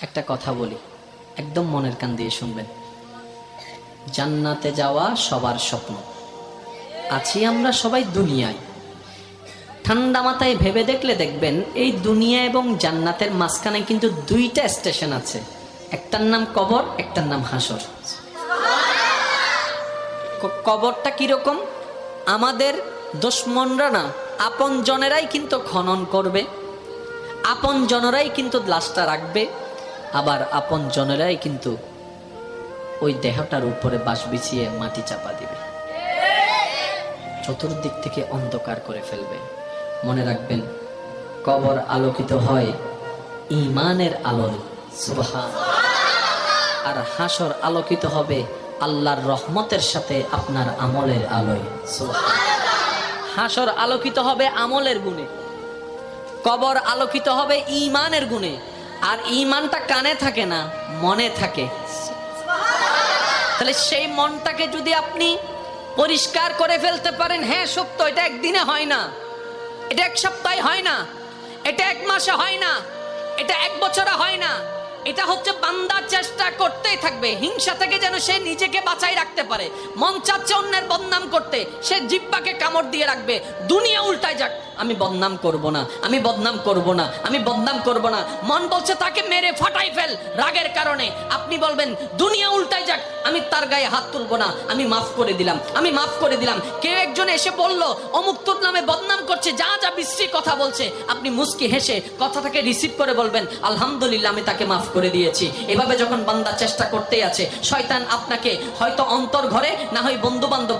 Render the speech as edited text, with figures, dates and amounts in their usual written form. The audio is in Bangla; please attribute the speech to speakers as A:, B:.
A: একটা কথা বলি, একদম মনের কান দিয়ে শুনবেন। জান্নাতে যাওয়া সবার স্বপ্ন। আছি আমরা সবাই দুনিয়ায়। ঠান্ডা মাথায় ভেবে দেখলে দেখবেন এই দুনিয়া এবং জান্নাতের মাঝখানে কিন্তু দুইটা স্টেশন আছে, একটার নাম কবর, একটার নাম হাসর। কবরটা কিরকম? আমাদের দুশমনরা না, আপন জনেরাই কিন্তু খনন করবে, আপন জনেরাই কিন্তু লাশটা রাখবে, আবার আপন জনেরাই কিন্তু ওই দেহটার উপরে বাঁশ বিছিয়ে মাটি চাপা দিবে, চতুর্দিক থেকে অন্ধকার করে ফেলবে। মনে রাখবেন, কবর আলোকিত হয় ঈমানের আলোয়, সুবহানাল্লাহ। আর হাসর আলোকিত হবে আল্লাহর রহমতের সাথে আপনার আমলের আলোয়, সুবহানাল্লাহ। হাসর আলোকিত হবে আমলের গুণে, কবর আলোকিত হবে ঈমানের গুণে। আর ঈমানটা কানে থাকে না, মনে থাকে। তাহলে সেই মনটাকে যদি আপনি পরিষ্কার করে ফেলতে পারেন, হ্যাঁ সত্য, এটা একদিনে হয় না, এটা এক সপ্তাহে হয় না, এটা এক মাসে হয় না, এটা এক বছরে হয় না। এটা হচ্ছে বান্দা চেষ্টা করতেই থাকবে, হিংসা থেকে যেন সে নিজেকে বাঁচাই রাখতে পারে। মন চাচ্ছে অন্যের বদনাম করতে, সে জিহ্বাকে কামড় দিয়ে রাখবে। দুনিয়া উল্টায় যাক, আমি বদনাম করব না, আমি বদনাম করব না, আমি বদনাম করব না। মন বলছে তাকে মেরে ফাটাই ফেল রাগের কারণে। আপনি বলবেন দুনিয়া উল্টায় যাক, আমি তার গায়ে হাত তুলব না, আমি মাফ করে দিলাম, আমি মাফ করে দিলাম। কেউ একজন এসে বলল অমুক তোর নামে বদনাম করছে, যা যা বিশ্রী কথা বলছে, আপনি মুস্কি হেসে কথাটাকে রিসিভ করে বলবেন আলহামদুলিল্লাহ, আমি তাকে মাফ করে দিয়েছি। এভাবে যখন বান্দা চেষ্টা করতেই আছে, শয়তান আপনাকে হয়তো অন্তর ঘরে, না হয় বন্ধু বান্ধব